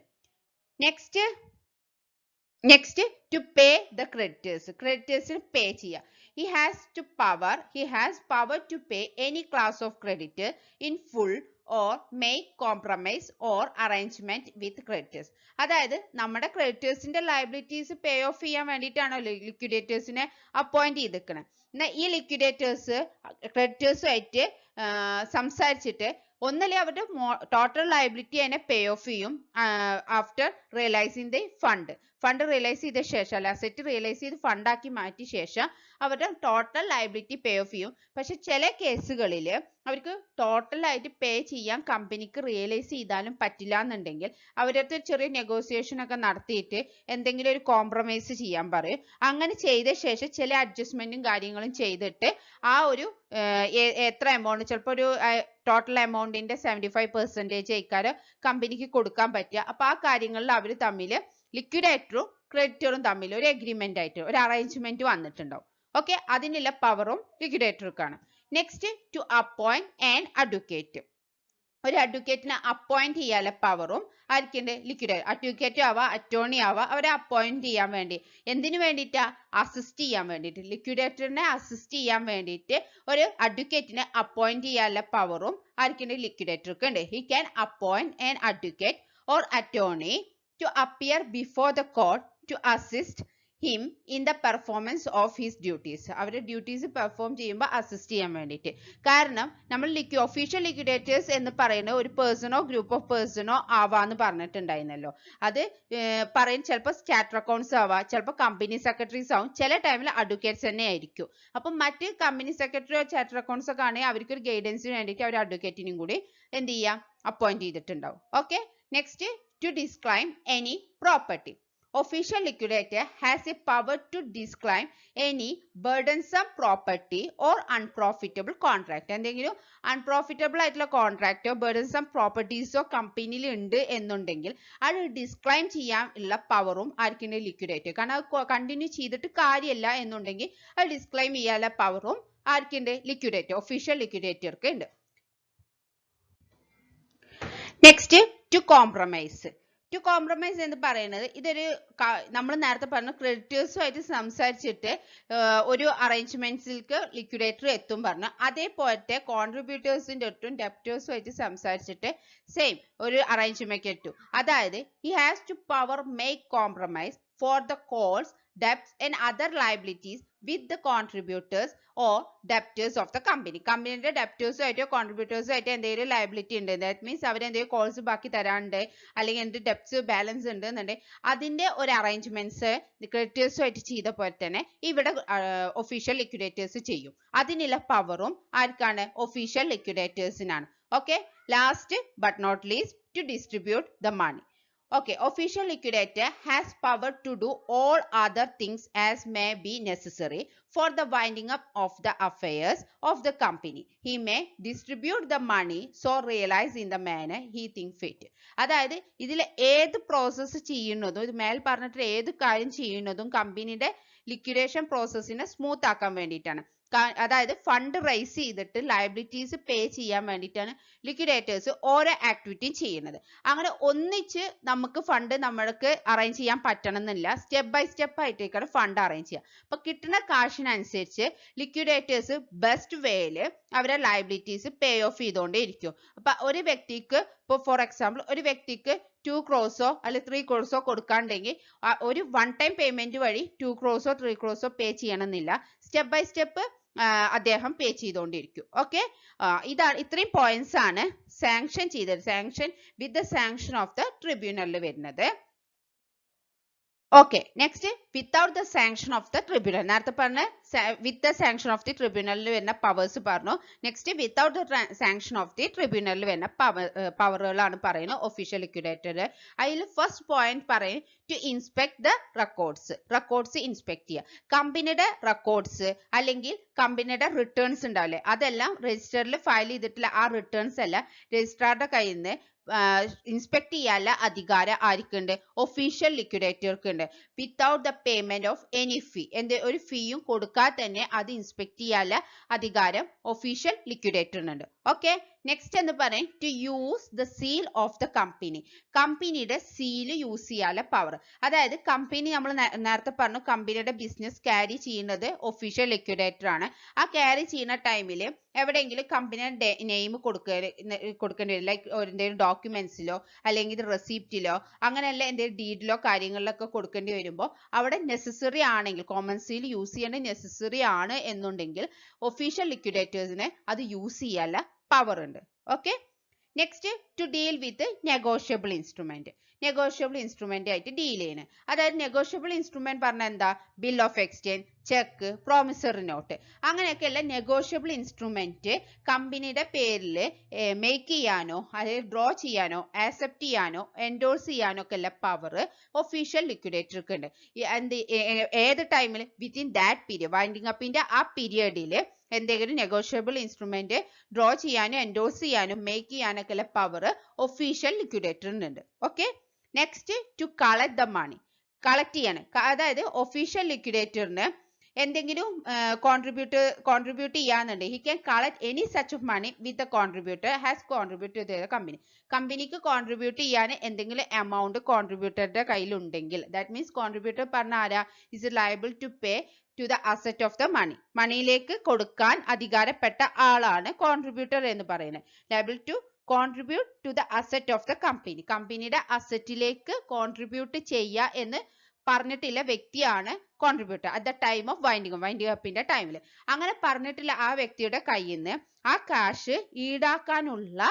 നെക്സ്റ്റ് ടു പേ ദ ക്രെഡിറ്റേഴ്സിന് പേ ചെയ്യുക. He has power to pay any class of creditor in full or make compromise or arrangement with creditors. അതായത് നമ്മുടെ ക്രെഡിറ്റേഴ്സിന്റെ ലയബിലിറ്റീസ് പേ ഓഫ് ചെയ്യാൻ വേണ്ടിയിട്ടാണല്ലോ ലിക്വിഡേറ്റേഴ്സിനെ അപ്പോയിന്റ് ചെയ്തിരിക്കുന്നത്. എന്നാൽ ഈ ക്രെഡിറ്റേഴ്സുമായിട്ട് സംസാരിച്ചിട്ട് ഒന്നല്ലേ അവരുടെ ടോട്ടൽ ലയബിലിറ്റി അതിനെ പേ ഓഫ് ചെയ്യും after realising the fund. Fund realise ചെയ്ത ശേഷം അല്ല അസറ്റ് റിയലൈസ് ചെയ്ത് ഫണ്ടാക്കി മാറ്റിയ ശേഷം അവരുടെ ടോട്ടൽ ലയബിലിറ്റി പേ ഓഫ് ചെയ്യും. പക്ഷെ ചില കേസുകളിൽ അവർക്ക് ടോട്ടൽ ആയിട്ട് പേ ചെയ്യാൻ കമ്പനിക്ക് റിയലൈസ് ചെയ്താലും പറ്റില്ല എന്നുണ്ടെങ്കിൽ അവരുടെ അടുത്ത് ചെറിയ നെഗോസിയേഷൻ ഒക്കെ നടത്തിയിട്ട് എന്തെങ്കിലും ഒരു കോംപ്രമൈസ് ചെയ്യാൻ പറയും. അങ്ങനെ ചെയ്ത ശേഷം ചില അഡ്ജസ്റ്റ്മെന്റും കാര്യങ്ങളും ചെയ്തിട്ട് ആ ഒരു എത്ര എമൗണ്ട് ചിലപ്പോൾ ഒരു ടോട്ടൽ എമൗണ്ടിന്റെ 75% ആയിക്കാരം കമ്പനിക്ക് കൊടുക്കാൻ പറ്റുക. അപ്പൊ ആ കാര്യങ്ങളിൽ അവർ തമ്മിൽ ലിക്വിഡേറ്ററും ക്രെഡിറ്ററും തമ്മിൽ ഒരു എഗ്രിമെന്റ് ആയിട്ട് ഒരു അറേഞ്ച്മെന്റ് വന്നിട്ടുണ്ടാവും. ഓക്കെ, അതിനുള്ള പവറും ലിക്വിഡേറ്റർക്കാണ്. Next, to appoint an advocate. ഒരു അഡ്വക്കേറ്റിനെ അപ്പോയിന്റ് ചെയ്യാനുള്ള പവറും ആർക്കുണ്ട്? ലിക്വിഡേറ്റർ. അഡ്വക്കേറ്റ് ആവാ അറ്റോർണി ആവാ അവരെ അപ്പോയിന്റ് ചെയ്യാൻ വേണ്ടി. എന്തിനു വേണ്ടിയിട്ടാ? അസിസ്റ്റ് ചെയ്യാൻ വേണ്ടിയിട്ട്. ലിക്വിഡേറ്ററിനെ അസിസ്റ്റ് ചെയ്യാൻ വേണ്ടിയിട്ട് ഒരു അഡ്വക്കേറ്റിനെ അപ്പോയിന്റ് ചെയ്യാനുള്ള പവറും ആർക്കുണ്ട്? ലിക്വിഡേറ്റർക്ക് ഉണ്ട്. He can appoint an advocate or attorney to appear before the court to assist him in the performance of his duties. അവരുടെ ഡ്യൂട്ടീസ് പെർഫോം ചെയ്യുമ്പോൾ അസിസ്റ്റ് ചെയ്യാൻ വേണ്ടിയിട്ട്. കാരണം നമ്മൾ ഒഫീഷ്യൽ ലിക്വിഡേറ്റേഴ്സ് എന്ന് പറയുന്ന ഒരു പേഴ്സണോ ഗ്രൂപ്പ് ഓഫ് പേഴ്സണോ ആവാന്ന് പറഞ്ഞിട്ടുണ്ടായിരുന്നല്ലോ. അത് പറയും ചിലപ്പോൾ സ്റ്റാറ്റർ അക്കൗണ്ട്സ് ആവാം, ചിലപ്പോൾ കമ്പനി സെക്രട്ടറീസ് ആവും, ചില ടൈമിൽ അഡ്വക്കേറ്റ്സ് തന്നെ ആയിരിക്കും. അപ്പം മറ്റ് കമ്പനി സെക്രട്ടറിയോ ചാർട്ടർ അക്കൗണ്ട്സ് ഒക്കെ ആണെങ്കിൽ അവർക്ക് ഒരു ഗൈഡൻസിന് വേണ്ടിയിട്ട് അവർ അഡ്വക്കേറ്റിനും കൂടി എന്ത് ചെയ്യാം? അപ്പോയിന്റ് ചെയ്തിട്ടുണ്ടാവും. Okay, next, to disclaim any property. Official liquidator has a power to disclaim any burdensome property or unprofitable contract. എന്തെങ്കിലും unprofitable ആയിട്ടുള്ള കോൺട്രാക്റ്റോ burdensome പ്രോപ്പർട്ടീസോ കമ്പനിയിൽ ഉണ്ട് എന്നുണ്ടെങ്കിൽ അത് ഡിസ്ക്ലൈം ചെയ്യാൻ ഉള്ള പവറും ആർക്കുണ്ട്? ലിക്വിഡേറ്റർ. കാരണം അത് കണ്ടിന്യൂ ചെയ്തിട്ട് കാര്യമില്ല എന്നുണ്ടെങ്കിൽ അത് ഡിസ്ക്ലൈം ചെയ്യാനുള്ള പവറും ആർക്കുണ്ട്? ലിക്വിഡേറ്റർ, ഒഫീഷ്യൽ ലിക്വിഡേറ്റർക്ക് ഉണ്ട്. Next, to compromise. To compromise എന്ന് പറയുന്നത് ഇതൊരു നമ്മൾ നേരത്തെ പറഞ്ഞു ക്രെഡിറ്റേഴ്സുമായിട്ട് സംസാരിച്ചിട്ട് ഒരു അറേഞ്ച്മെന്റ്സിലേക്ക് ലിക്വിഡേറ്റർ എത്തും പറഞ്ഞു. അതേപോലത്തെ കോൺട്രിബ്യൂട്ടേഴ്സിന്റെ അടുത്തും ഡെപ്റ്റേഴ്സുമായിട്ട് സംസാരിച്ചിട്ട് സെയിം ഒരു അറേഞ്ച്മെന്റ് എത്തും. അതായത് he has to power make compromise for the calls, debts and other liabilities with the contributors or debtors of the company. കമ്പനിയുടെ ഡെപ്റ്റേഴ്സും ആയിട്ടോ കോൺട്രിബ്യൂട്ടേഴ്സും ആയിട്ടോ എന്തെങ്കിലും ലയബിലിറ്റി ഉണ്ട്, ദാറ്റ് മീൻസ് അവരെന്തെങ്കിലും കോൾസ് ബാക്കി തരാനുണ്ട് അല്ലെങ്കിൽ എന്ത് ഡെപ്റ്റ്സ് ബാലൻസ് ഉണ്ട് എന്നുണ്ടെങ്കിൽ അതിന്റെ ഒരു അറേഞ്ച്മെന്റ്സ് ക്രെഡിറ്റേഴ്സുമായിട്ട് ചെയ്ത പോലെ തന്നെ ഇവിടെ ഒഫീഷ്യൽ ലിക്വിഡേറ്റേഴ്സ് ചെയ്യും. അതിനുള്ള പവറും ആർക്കാണ്? ഒഫീഷ്യൽ ലിക്വിഡേറ്റേഴ്സിനാണ്. Okay, last but not least, to distribute the money. Okay, official liquidator has power to do all other things as may be necessary for the winding up of the affairs of the company. He may distribute the money so realize in the manner he think fit. അതായത് ഇതിൽ ഏത് process ചെയ്യുന്നതും ഇത് മേൽ പറഞ്ഞിട്ട് ഏത് കാര്യം ചെയ്യുന്നതും കമ്പനിയുടെ ലിക്വിഡേഷൻ പ്രോസസ്സിനെ സ്മൂത്ത് ആക്കാൻ വേണ്ടിയിട്ടാണ്. അതായത് ഫണ്ട് റൈസ് ചെയ്തിട്ട് ലയബിലിറ്റീസ് പേ ചെയ്യാൻ വേണ്ടിയിട്ടാണ് ലിക്വിഡേറ്റേഴ്സ് ഓരോ ആക്ടിവിറ്റിയും ചെയ്യുന്നത്. അങ്ങനെ ഒന്നിച്ച് നമുക്ക് ഫണ്ട് നമ്മൾക്ക് അറേഞ്ച് ചെയ്യാൻ പറ്റണമെന്നില്ല. സ്റ്റെപ്പ് ബൈ സ്റ്റെപ്പ് ആയിട്ടേക്കാണ് ഫണ്ട് അറേഞ്ച് ചെയ്യുക. അപ്പൊ കിട്ടുന്ന കാശിനനുസരിച്ച് ലിക്വിഡേറ്റേഴ്സ് ബെസ്റ്റ് വേയില് അവരെ ലയബിലിറ്റീസ് പേ ഓഫ് ചെയ്തുകൊണ്ടേ ഇരിക്കും. അപ്പൊ ഒരു വ്യക്തിക്ക് ഇപ്പോൾ ഫോർ എക്സാമ്പിൾ ഒരു വ്യക്തിക്ക് 2 crores അല്ലെങ്കിൽ 3 crores കൊടുക്കാണ്ടെങ്കിൽ ഒരു വൺ ടൈം പേയ്മെന്റ് വഴി 2 crores 3 crores പേ ചെയ്യണമെന്നില്ല. സ്റ്റെപ്പ് ബൈ സ്റ്റെപ്പ് അദ്ദേഹം പേ ചെയ്തുകൊണ്ടിരിക്കും. ഓക്കെ, ഇത്രയും പോയിന്റ്സ് ആണ് സാങ്ഷൻ ചെയ്തത്. Sanction with the sanction of the ട്രിബ്യൂണലിൽ വരുന്നത്. Okay, next, without the sanction of the tribunal. നേരത്തെ പറഞ്ഞ with the sanction of the ട്രിബ്യൂണലിൽ വരുന്ന പവേഴ്സ് പറഞ്ഞു. Next, without the sanction of the ട്രിബ്യൂണലിൽ വരുന്ന പവറുകളാണ് പറയുന്നത് ഒഫീഷ്യൽ ലിക്വിഡേറ്റർ. അതിൽ ഫസ്റ്റ് പോയിന്റ് പറയും to inspect the records inspect ചെയ്യുക. കമ്പനിയുടെ റെക്കോർഡ്സ് അല്ലെങ്കിൽ കമ്പനിയുടെ റിട്ടേൺസ് ഉണ്ടാവില്ലേ, അതെല്ലാം രജിസ്റ്ററിൽ ഫയൽ ചെയ്തിട്ടുള്ള ആ റിട്ടേൺസ് എല്ലാം രജിസ്ട്രാറുടെ കയ്യിൽ നിന്ന് ഇൻസ്പെക്ട് ചെയ്യാനുള്ള അധികാരം ആർക്കുണ്ട്? ഒഫീഷ്യൽ ലിക്വിഡേറ്റർക്ക് ഉണ്ട്. Without the payment of any fee, ഒരു ഫീയും കൊടുക്കാതെ തന്നെ അത് ഇൻസ്പെക്ട് ചെയ്യാനുള്ള അധികാരം ഒഫീഷ്യൽ ലിക്വിഡേറ്ററിനുണ്ട്. ഓക്കെ, നെക്സ്റ്റ് എന്ന് പറയും to use the seal of the company. കമ്പനിയുടെ സീല് യൂസ് ചെയ്യാനുള്ള പവർ. അതായത് കമ്പനി നമ്മൾ നേരത്തെ പറഞ്ഞു കമ്പനിയുടെ ബിസിനസ് ക്യാരി ചെയ്യുന്നത് ഒഫീഷ്യൽ ലിക്വിഡേറ്റർ ആണ്. ആ ക്യാരി ചെയ്യുന്ന ടൈമിൽ എവിടെയെങ്കിലും കമ്പനിയുടെ നെയിം കൊടുക്കേണ്ടി വരും. ലൈക്ക് എന്തെങ്കിലും ഡോക്യുമെന്റ്സിലോ അല്ലെങ്കിൽ റെസിപ്റ്റിലോ അങ്ങനെയല്ല എന്തെങ്കിലും ഡീഡിലോ കാര്യങ്ങളിലൊക്കെ കൊടുക്കേണ്ടി വരുമ്പോൾ അവിടെ നെസസറി ആണെങ്കിൽ കോമൺ സീൽ യൂസ് ചെയ്യേണ്ടത് നെസസറി ആണ് എന്നുണ്ടെങ്കിൽ ഒഫീഷ്യൽ ലിക്വിഡേറ്റേഴ്സിന് അത് യൂസ് ചെയ്യാനുള്ള പവർ ഉണ്ട്. Okay, next to deal with negotiable instrument. Negotiable instrument ആയിട്ട് ഡീൽ ചെയ്യണം. അതായത് നെഗോഷ്യബിൾ ഇൻസ്ട്രുമെന്റ് പറഞ്ഞാൽ എന്താ? Bill of exchange, cheque, promissory note, അങ്ങനെയൊക്കെയുള്ള നെഗോഷ്യബിൾ ഇൻസ്ട്രുമെന്റ് കമ്പനിയുടെ പേരിൽ മേക്ക് ചെയ്യാനോ അല്ലെങ്കിൽ ഡ്രോ ചെയ്യാനോ ആക്സെപ്റ്റ് ചെയ്യാനോ എൻഡോഴ്സ് ചെയ്യാനോ ഒക്കെ ഉള്ള പവർ ഒഫീഷ്യൽ ലിക്വിഡേറ്റർക്ക് ഉണ്ട്. ഏത് ടൈമിൽ? വിത്തിൻ ദാറ്റ് പീരിയഡ്, വൈൻഡിങ് അപ്പിന്റെ ആ പീരിയഡിൽ എന്തെങ്കിലും നെഗോഷ്യബിൾ ഇൻസ്ട്രുമെന്റ് ഡ്രോ ചെയ്യാനും എൻഡോഴ്സ് ചെയ്യാനും മേക്ക് ചെയ്യാനൊക്കെ ഉള്ള പവർ ഒഫീഷ്യൽ ലിക്വിഡേറ്ററിനുണ്ട്. Okay. Next to collect the money. Collect ചെയ്യാണ്. അതായത് ഒഫീഷ്യൽ ലിക്വിഡേറ്ററിന് എന്തെങ്കിലും കോൺട്രിബ്യൂട്ട് ചെയ്യാന്നുണ്ടെങ്കിൽ he can collect any such of money with the contributor has contributed to the company. കമ്പനിക്ക് കോൺട്രിബ്യൂട്ട് ചെയ്യാൻ എന്തെങ്കിലും എമൗണ്ട് കോൺട്രിബ്യൂട്ടറുടെ കയ്യിലുണ്ടെങ്കിൽ, ദാറ്റ് മീൻസ് കോൺട്രിബ്യൂട്ടർ പറഞ്ഞ ആരാ? Is liable to pay to the asset of the money. മണിയിലേക്ക് കൊടുക്കാൻ അധികാരപ്പെട്ട ആളാണ് കോൺട്രിബ്യൂട്ടർ എന്ന് പറയുന്നത്. Liable to contribute to the asset of the company. കമ്പനിയുടെ അസറ്റിലേക്ക് കോൺട്രിബ്യൂട്ട് ചെയ്യുക എന്ന് പറഞ്ഞിട്ടുള്ള വ്യക്തിയാണ് contributor at the time of winding അപ്പിന്റെ ടൈമിൽ. അങ്ങനെ പറഞ്ഞിട്ടുള്ള ആ വ്യക്തിയുടെ കയ്യിൽ നിന്ന് ആ കാശ് ഈടാക്കാനുള്ള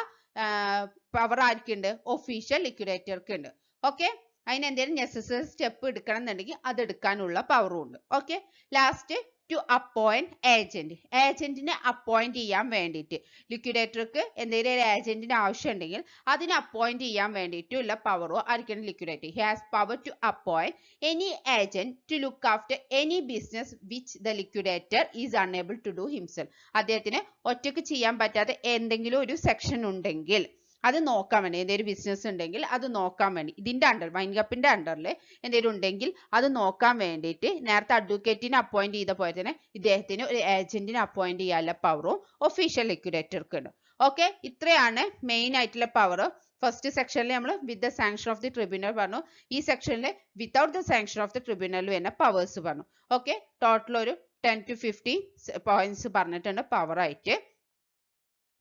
പവർ ആർക്കുണ്ട്? ഒഫീഷ്യൽ ലിക്വിഡേറ്റർക്ക് ഉണ്ട്. ഓക്കെ. അതിന് എന്തെങ്കിലും നെസസറി സ്റ്റെപ്പ് എടുക്കണം എന്നുണ്ടെങ്കിൽ അത് എടുക്കാനുള്ള പവറും ഉണ്ട്. Okay. Last to appoint agent. ഏജന്റിനെ അപ്പോയിന്റ് ചെയ്യാൻ വേണ്ടിയിട്ട് ലിക്വിഡേറ്റർക്ക് എന്തെങ്കിലും ഒരു ഏജന്റിന് ആവശ്യം ഉണ്ടെങ്കിൽ അതിനെ അപ്പോയിന്റ് ചെയ്യാൻ വേണ്ടിയിട്ടുള്ള പവറോ ആയിരിക്കണം liquidator. He has power to appoint any agent to look after any business which the liquidator is unable to do himself. അദ്ദേഹത്തിന് ഒറ്റയ്ക്ക് ചെയ്യാൻ പറ്റാത്ത എന്തെങ്കിലും ഒരു സെക്ഷൻ ഉണ്ടെങ്കിൽ അത് നോക്കാൻ വേണ്ടി, എന്തെങ്കിലും ബിസിനസ് ഉണ്ടെങ്കിൽ അത് നോക്കാൻ വേണ്ടി, ഇതിന്റെ അണ്ടർ വൈൻഡിങ് അപ്പിന്റെ അണ്ടറിൽ എന്തെങ്കിലും ഉണ്ടെങ്കിൽ അത് നോക്കാൻ വേണ്ടിയിട്ട് നേരത്തെ അഡ്വക്കേറ്റിനെ അപ്പോയിന്റ് ചെയ്ത പോലെ തന്നെ ഇദ്ദേഹത്തിന് ഒരു ഏജന്റിനെ അപ്പോയിന്റ് ചെയ്യാനുള്ള പവറും ഒഫീഷ്യൽ ലിക്വിഡേറ്റർക്ക് ഉണ്ട്. ഓക്കെ. ഇത്രയാണ് മെയിൻ ആയിട്ടുള്ള പവർ. ഫസ്റ്റ് സെക്ഷനിൽ നമ്മൾ with the sanction of the tribunal പറഞ്ഞു. ഈ സെക്ഷനിൽ without the sanction of the tribunal വരുന്ന പവേഴ്സ് പറഞ്ഞു. ഓക്കെ. ടോട്ടൽ ഒരു 10 to 15 പോയിന്റ്സ് പറഞ്ഞിട്ടുണ്ട് പവർ ആയിട്ട്.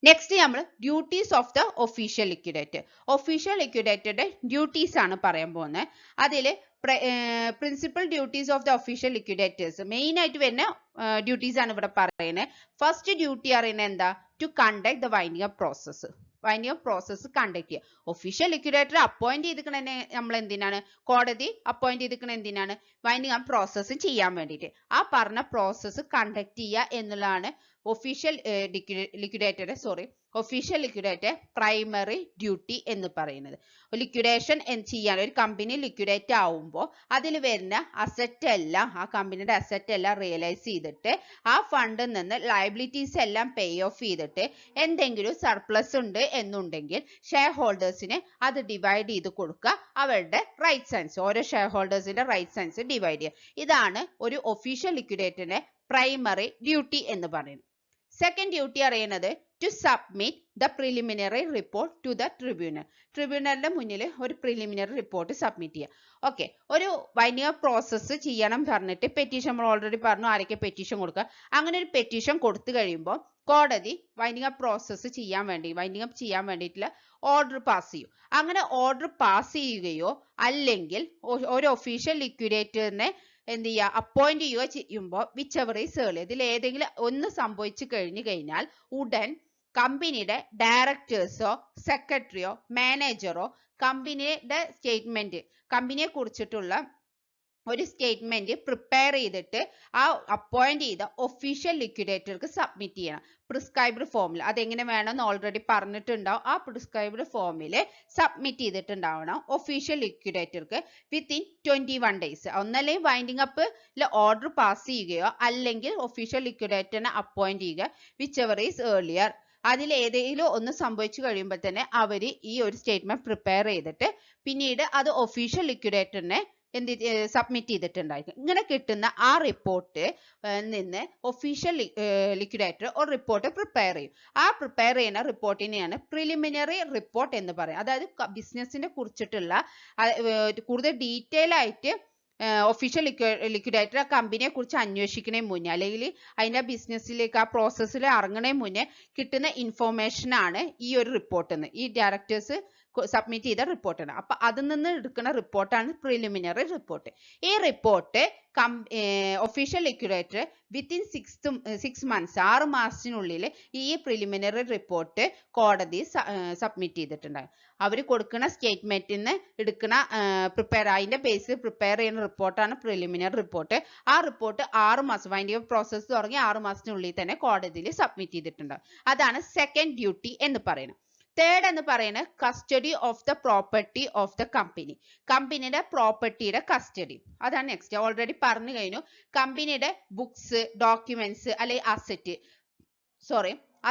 നെക്സ്റ്റ് നമ്മൾ duties of the official liquidator. Official ലിക്വിഡേറ്ററുടെ ഡ്യൂട്ടീസ് ആണ് പറയാൻ പോകുന്നത്. അതിൽ principal duties of the official liquidators main ആയിട്ട് വരുന്ന ഡ്യൂട്ടീസ് ആണ് ഇവിടെ പറയുന്നത്. ഫസ്റ്റ് ഡ്യൂട്ടി അറിയുന്നത് എന്താ? To conduct the winding up process. Winding up process conduct ചെയ്യുക. ഒഫീഷ്യൽ ലിക്വിഡേറ്റർ അപ്പോയിന്റ് ചെയ്തിരിക്കണ നമ്മൾ എന്തിനാണ്? കോടതി അപ്പോയിന്റ് ചെയ്തിരിക്കണ എന്തിനാണ്? വൈൻഡിങ് അപ്പ് പ്രോസസ്സ് ചെയ്യാൻ വേണ്ടിയിട്ട്. ആ പറഞ്ഞ പ്രോസസ്സ് കണ്ടക്ട് ചെയ്യുക എന്നുള്ളതാണ് ഒഫീഷ്യൽ ലിക്വിഡേറ്റർ പ്രൈമറി ഡ്യൂട്ടി എന്ന് പറയുന്നത്. ലിക്വിഡേഷൻ ചെയ്യാൻ ഒരു കമ്പനി ലിക്വിഡേറ്റ് ആവുമ്പോൾ അതിൽ വരുന്ന അസറ്റ് എല്ലാം, ആ കമ്പനിയുടെ അസറ്റ് എല്ലാം റിയലൈസ് ചെയ്തിട്ട് ആ ഫണ്ടിൽ നിന്ന് ലയബിലിറ്റീസ് എല്ലാം പേ ഓഫ് ചെയ്തിട്ട് എന്തെങ്കിലും സർപ്ലസ് ഉണ്ട് എന്നുണ്ടെങ്കിൽ ഷെയർ ഹോൾഡേഴ്സിന് അത് ഡിവൈഡ് ചെയ്ത് കൊടുക്കുക. അവരുടെ റൈറ്റ്സ് അനുസരിച്ച് ഓരോ ഷെയർ ഹോൾഡേഴ്സിന്റെ റൈറ്റ്സ് അനുസരിച്ച് ഡിവൈഡ് ചെയ്യുക. ഇതാണ് ഒരു ഒഫീഷ്യൽ ലിക്വിഡേറ്ററിന്റെ പ്രൈമറി ഡ്യൂട്ടി എന്ന് പറയുന്നത്. സെക്കൻഡ് ഡ്യൂട്ടി അറിയുന്നത് to submit the preliminary report to the tribunal. ട്രിബ്യൂണലിന്റെ മുന്നിൽ ഒരു പ്രിലിമിനറി റിപ്പോർട്ട് സബ്മിറ്റ് ചെയ്യുക. ഓക്കെ. ഒരു വൈൻഡിങ് അപ്പ് പ്രോസസ്സ് ചെയ്യണം പറഞ്ഞിട്ട് പെറ്റീഷൻ, നമ്മൾ ഓൾറെഡി പറഞ്ഞു ആരൊക്കെ പെറ്റീഷൻ കൊടുക്കുക. അങ്ങനെ ഒരു പെറ്റീഷൻ കൊടുത്തു കഴിയുമ്പോൾ കോടതി വൈൻഡിങ് അപ്പ് പ്രോസസ്സ് ചെയ്യാൻ വേണ്ടിയിട്ടുള്ള ഓർഡർ പാസ് ചെയ്യും. അങ്ങനെ ഓർഡർ പാസ് ചെയ്യുകയോ അല്ലെങ്കിൽ ഒരു ഒഫീഷ്യൽ ലിക്വിഡേറ്ററിനെ എന്ത് ചെയ്യുക? അപ്പോയിന്റ് ചെയ്യുകയോ ചെയ്യുമ്പോൾ വിച്ച് എവർ ഈസ് ഏർലി, ഇതിൽ ഏതെങ്കിലും ഒന്ന് സംഭവിച്ചു കഴിഞ്ഞാൽ ഉടൻ കമ്പനിയുടെ ഡയറക്ടേഴ്സോ സെക്രട്ടറിയോ മാനേജറോ കമ്പനിയുടെ സ്റ്റേറ്റ്മെന്റ്, കമ്പനിയെ കുറിച്ചിട്ടുള്ള ഒരു സ്റ്റേറ്റ്മെന്റ് പ്രിപ്പയർ ചെയ്തിട്ട് ആ അപ്പോയിന്റ് ചെയ്ത ഒഫീഷ്യൽ ലിക്വിഡേറ്റർക്ക് സബ്മിറ്റ് ചെയ്യണം. പ്രിസ്ക്രൈബ്ഡ് ഫോമിൽ അതെങ്ങനെ വേണമെന്ന് ഓൾറെഡി പറഞ്ഞിട്ടുണ്ടാവും. ആ പ്രിസ്ക്രൈബ്ഡ് ഫോമിൽ സബ്മിറ്റ് ചെയ്തിട്ടുണ്ടാവണം ഒഫീഷ്യൽ ലിക്വിഡേറ്റർക്ക് വിത്തിൻ 21 days. ഒന്നല്ലെങ്കിൽ വൈൻഡിങ് അപ്പ് ഓർഡർ പാസ് ചെയ്യുകയോ അല്ലെങ്കിൽ ഒഫീഷ്യൽ ലിക്വിഡേറ്ററിനെ അപ്പോയിന്റ് ചെയ്യുക, വിച്ച് എവർ ഈസ് ഏർലിയർ. അതിൽ ഏതെങ്കിലും ഒന്ന് സംഭവിച്ചു കഴിയുമ്പോൾ തന്നെ അവർ ഈ ഒരു സ്റ്റേറ്റ്മെന്റ് പ്രിപ്പയർ ചെയ്തിട്ട് പിന്നീട് അത് ഒഫീഷ്യൽ ലിക്വിഡേറ്ററിനെ സബ്മിറ്റ് ചെയ്തിട്ടുണ്ടായിരിക്കും. ഇങ്ങനെ കിട്ടുന്ന ആ റിപ്പോർട്ട് നിന്ന് ഒഫീഷ്യൽ ലിക്വിഡേറ്റർ ഒരു റിപ്പോർട്ട് പ്രിപ്പയർ ചെയ്യും. ആ പ്രിപ്പയർ ചെയ്യുന്ന റിപ്പോർട്ടിനെയാണ് പ്രിലിമിനറി റിപ്പോർട്ട് എന്ന് പറയുന്നത്. അതായത് ബിസിനസിനെ കുറിച്ചിട്ടുള്ള കൂടുതൽ ഡീറ്റെയിൽ ആയിട്ട് ഒഫീഷ്യൽ ലിക്വിഡേറ്റർ ആ കമ്പനിയെ കുറിച്ച് അന്വേഷിക്കുന്നതിന് മുന്നേ അല്ലെങ്കിൽ അതിന്റെ ബിസിനസ്സിലേക്ക് ആ പ്രോസസ്സിൽ ഇറങ്ങുന്നതിന് മുന്നേ കിട്ടുന്ന ഇൻഫോർമേഷൻ ആണ് ഈ ഒരു റിപ്പോർട്ട്. ഈ ഡയറക്ടേഴ്സ് സബ്മിറ്റ് ചെയ്ത റിപ്പോർട്ടാണ്. അപ്പൊ അതിൽ നിന്ന് എടുക്കുന്ന റിപ്പോർട്ടാണ് പ്രിലിമിനറി റിപ്പോർട്ട്. ഈ report official liquidator within 6 months 6 മാസത്തിനുള്ളിൽ ഈ പ്രിലിമിനറി റിപ്പോർട്ട് കോടതി സബ്മിറ്റ് ചെയ്തിട്ടുണ്ടാകും. അവർ കൊടുക്കുന്ന സ്റ്റേറ്റ്മെന്റിൽ നിന്ന് എടുക്കുന്ന അതിന്റെ ബേസിൽ പ്രിപ്പയർ ചെയ്യുന്ന റിപ്പോർട്ടാണ് പ്രിലിമിനറി റിപ്പോർട്ട്. ആ റിപ്പോർട്ട് 6 മാസം അതിന്റെ പ്രോസസ്സ് തുടങ്ങി 6 മാസത്തിനുള്ളിൽ തന്നെ കോടതിയിൽ സബ്മിറ്റ് ചെയ്തിട്ടുണ്ടാകും. അതാണ് സെക്കൻഡ് ഡ്യൂട്ടി എന്ന് പറയുന്നത്. തേർഡ് എന്ന് പറയുന്നത് custody of the property of the company. കമ്പനിയുടെ പ്രോപ്പർട്ടിയുടെ കസ്റ്റഡി. അതാണ് നെക്സ്റ്റ്. ഓൾറെഡി പറഞ്ഞു കഴിഞ്ഞു. കമ്പനിയുടെ ബുക്സ്, ഡോക്യുമെന്റ്സ് അല്ലെങ്കിൽ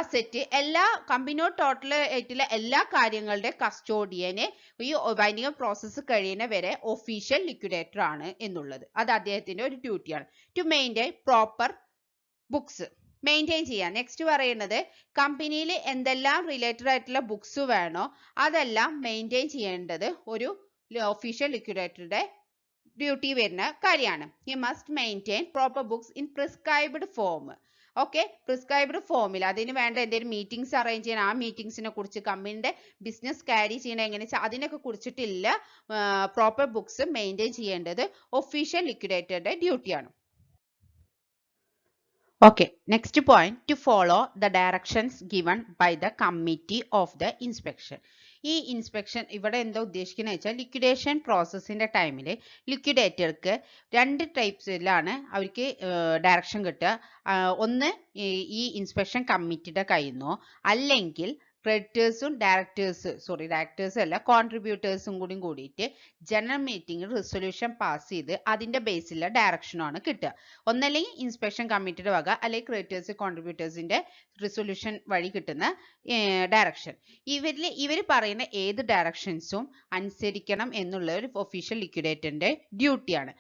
അസറ്റ് എല്ലാ കമ്പനിയോട് ടോട്ടൽ ആയിട്ടുള്ള എല്ലാ കാര്യങ്ങളുടെ കസ്റ്റോഡിയന് ഈ വൈൻഡിങ് പ്രോസസ്സ് കഴിയുന്ന വരെ ഒഫീഷ്യൽ ലിക്വിഡേറ്റർ ആണ് എന്നുള്ളത്. അത് അദ്ദേഹത്തിന്റെ ഒരു ഡ്യൂട്ടിയാണ്. To maintain proper books maintain ചെയ്യാൻ. നെക്സ്റ്റ് പറയുന്നത് കമ്പനിയിൽ എന്തെല്ലാം റിലേറ്റഡ് ആയിട്ടുള്ള ബുക്സ് വേണോ അതെല്ലാം മെയിൻറ്റെയിൻ ചെയ്യേണ്ടത് ഒരു ഒഫീഷ്യൽ ലിക്വിഡേറ്ററുടെ ഡ്യൂട്ടി വരുന്ന കാര്യമാണ്. He must maintain proper books in prescribed form. Okay, prescribed ഫോമിൽ അതിന് വേണ്ട എന്തെങ്കിലും മീറ്റിംഗ്സ് അറേഞ്ച് ചെയ്യാൻ ആ മീറ്റിംഗ്സിനെ കുറിച്ച് കമ്പനിയുടെ ബിസിനസ് ക്യാരി ചെയ്യണ എങ്ങനെ അതിനൊക്കെ കുറിച്ചിട്ടില്ല പ്രോപ്പർ ബുക്സ് മെയിൻറ്റെയിൻ ചെയ്യേണ്ടത് ഒഫീഷ്യൽ ലിക്വിഡേറ്ററുടെ ഡ്യൂട്ടിയാണ്. Okay, next point, to follow the directions given by the committee of the inspection. ഈ ഇൻസ്പെക്ഷൻ ഇവിടെ എന്താ ഉദ്ദേശിക്കുന്നത് വെച്ചാൽ ലിക്വിഡേഷൻ പ്രോസസ്സിന്റെ ടൈമിൽ ലിക്വിഡേറ്റർക്ക് 2 ടൈപ്സിലാണ് അവർക്ക് ഡയറക്ഷൻ കിട്ടുക. ഒന്ന് ഈ ഇൻസ്പെക്ഷൻ കമ്മിറ്റിയുടെ കയ്യിൽ നിന്നോ അല്ലെങ്കിൽ ക്രെഡിറ്റേഴ്സും ഡയറക്ടേഴ്സും അല്ല കോൺട്രിബ്യൂട്ടേഴ്സും കൂടിയിട്ട് ജനറൽ മീറ്റിംഗിൽ റെസൊല്യൂഷൻ പാസ് ചെയ്ത് അതിന്റെ ബേസിലുള്ള ഡയറക്ഷനാണ് കിട്ടുക. ഒന്നല്ലെങ്കിൽ ഇൻസ്പെക്ഷൻ കമ്മിറ്റിയുടെ വക അല്ലെങ്കിൽ ക്രെഡിറ്റേഴ്സ് കോൺട്രിബ്യൂട്ടേഴ്സിന്റെ റെസൊല്യൂഷൻ വഴി കിട്ടുന്ന ഡയറക്ഷൻ. ഇവർ പറയുന്ന ഏത് ഡയറക്ഷൻസും അനുസരിക്കണം എന്നുള്ള ഒരു ഒഫീഷ്യൽ ലിക്വിഡേറ്ററിന്റെ ഡ്യൂട്ടിയാണ്.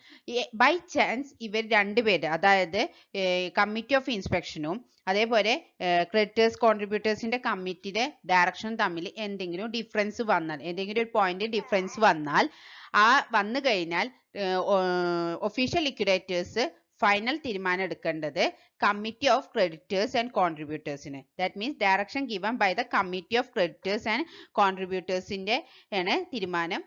ബൈ ചാൻസ് ഇവർ രണ്ടുപേര് അതായത് കമ്മിറ്റി ഓഫ് ഇൻസ്പെക്ഷനും അതേപോലെ ക്രെഡിറ്റേഴ്സ് കോൺട്രിബ്യൂട്ടേഴ്സിന്റെ കമ്മിറ്റിയുടെ ഡയറക്ഷൻ തമ്മിൽ എന്തെങ്കിലും ഡിഫറൻസ് വന്നാൽ എന്തെങ്കിലും ഒരു പോയിന്റ് ഡിഫറൻസ് വന്നു കഴിഞ്ഞാൽ ഒഫീഷ്യൽ ലിക്വിഡേറ്റേഴ്സ് ഫൈനൽ തീരുമാനം എടുക്കേണ്ടത് കമ്മിറ്റി ഓഫ് ക്രെഡിറ്റേഴ്സ് ആൻഡ് കോൺട്രിബ്യൂട്ടേഴ്സിന്. That means direction given by the committee of creditors and കോൺട്രിബ്യൂട്ടേഴ്സിന്റെ ആണ് തീരുമാനം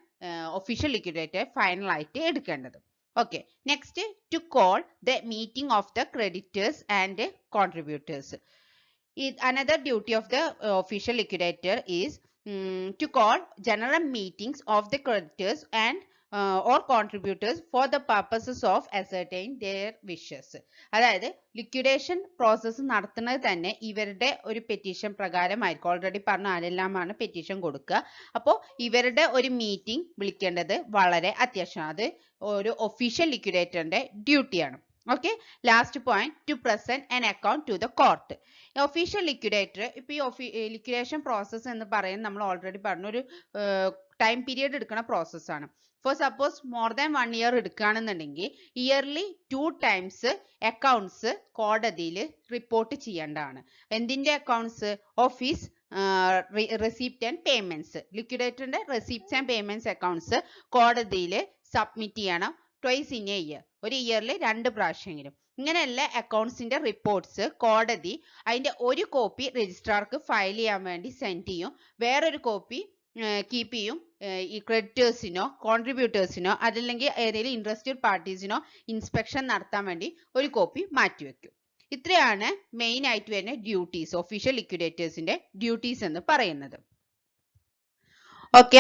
ഒഫീഷ്യൽ ലിക്വിഡേറ്റർ ഫൈനൽ ആയിട്ട് എടുക്കേണ്ടത്. Okay, next, to call the meeting of the creditors and contributors. Another duty of the official liquidator is to call general meetings of the creditors and or contributors for the purposes of ascertaining their wishes. അതായത് liquidation process നടത്തുന്നത് തന്നെ ഇവരുടെ ഒരു petition പ്രകാരമായിരിക്കും. Already പറഞ്ഞ ആരെല്ലാമാണ് petition കൊടുക്കുക. അപ്പോൾ ഇവരുടെ ഒരു മീറ്റിംഗ് വിളിക്കേണ്ടത് വളരെ അത്യാവശ്യമാണ്. അത് ഒരു ഒഫീഷ്യൽ ലിക്വിഡേറ്ററിന്റെ ഡ്യൂട്ടിയാണ്. Okay, last point, to present an account to the court. Official liquidator ഇപ്പൊ ഈ ലിക്വിഡേഷൻ പ്രോസസ്സ് എന്ന് പറയുന്നത് നമ്മൾ ഓൾറെഡി പറഞ്ഞ ഒരു ടൈം പീരിയഡ് എടുക്കുന്ന പ്രോസസ്സാണ്. For suppose more than 1 year എടുക്കുകയാണെന്നുണ്ടെങ്കിൽ ഇയർലി 2 times അക്കൗണ്ട്സ് കോടതിയിൽ റിപ്പോർട്ട് ചെയ്യേണ്ടതാണ്. എന്തിന്റെ accounts? Office receipt and payments. ലിക്വിഡേറ്ററിന്റെ റെസിപ്റ്റ്സ് ആൻഡ് പേയ്മെന്റ്സ് അക്കൗണ്ട്സ് കോടതിയിൽ സബ്മിറ്റ് ചെയ്യണം ട്വൈസ് ഇൻ എ ഇയർ. ഒരു ഇയറിൽ 2 പ്രാവശ്യമെങ്കിലും. ഇങ്ങനെയുള്ള അക്കൗണ്ട്സിന്റെ റിപ്പോർട്ട്സ് കോടതി അതിന്റെ ഒരു കോപ്പി രജിസ്ട്രാർക്ക് ഫയൽ ചെയ്യാൻ വേണ്ടി സെൻഡ് ചെയ്യും. വേറൊരു കോപ്പി കീപ്പ് ചെയ്യും ഈ ക്രെഡിറ്റേഴ്സിനോ കോൺട്രിബ്യൂട്ടേഴ്സിനോ അതല്ലെങ്കിൽ ഏതെങ്കിലും ഇൻട്രസ്റ്റഡ് പാർട്ടീസിനോ ഇൻസ്പെക്ഷൻ നടത്താൻ വേണ്ടി ഒരു കോപ്പി മാറ്റിവെക്കും. ഇത്രയാണ് മെയിൻ ആയിട്ട് വരുന്ന ഡ്യൂട്ടീസ്, ഒഫീഷ്യൽ ലിക്വിഡേറ്റേഴ്സിന്റെ ഡ്യൂട്ടീസ് എന്ന് പറയുന്നത്. ഓക്കെ,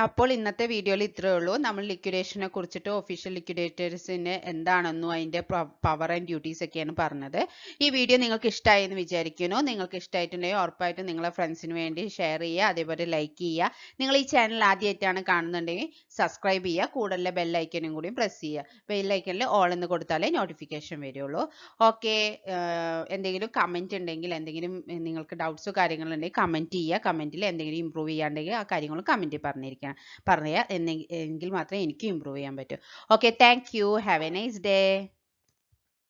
അപ്പോൾ ഇന്നത്തെ വീഡിയോയിൽ ഇത്രയേ ഉള്ളൂ. നമ്മൾ ലിക്വിഡേഷനെ കുറിച്ചിട്ട് ഒഫീഷ്യൽ ലിക്വിഡേറ്റേഴ്സിന് എന്താണെന്നും അതിന്റെ പവർ ആൻഡ് ഡ്യൂട്ടീസ് ഒക്കെയാണ് പറഞ്ഞത്. ഈ വീഡിയോ നിങ്ങൾക്ക് ഇഷ്ടമായി എന്ന് വിചാരിക്കുന്നു. നിങ്ങൾക്ക് ഇഷ്ടമായിട്ടുണ്ടെങ്കിൽ ഉറപ്പായിട്ടും നിങ്ങളെ ഫ്രണ്ട്സിന് വേണ്ടി ഷെയർ ചെയ്യുക, അതേപോലെ ലൈക്ക് ചെയ്യുക. നിങ്ങൾ ഈ ചാനൽ ആദ്യമായിട്ടാണ് കാണുന്നുണ്ടെങ്കിൽ സബ്സ്ക്രൈബ് ചെയ്യുക, കൂടുതൽ ബെല്ലൈക്കനും കൂടി പ്രസ് ചെയ്യുക. ബെല്ലൈക്കനിൽ ഓൾ എന്ന് കൊടുത്താലേ നോട്ടിഫിക്കേഷൻ വരുള്ളൂ. ഓക്കെ, എന്തെങ്കിലും കമന്റ് ഉണ്ടെങ്കിൽ എന്തെങ്കിലും നിങ്ങൾക്ക് ഡൗട്ട്സോ കാര്യങ്ങളുണ്ടെങ്കിൽ കമന്റ് ചെയ്യുക. കമന്റിൽ എന്തെങ്കിലും ഇമ്പ്രൂവ് ചെയ്യാണ്ടെങ്കിൽ ആ കാര്യങ്ങൾ കമന്റ് പറയാ എങ്കിൽ മാത്രമേ എനിക്ക് ഇമ്പ്രൂവ് ചെയ്യാൻ പറ്റൂ. Okay, thank you. Have A nice day.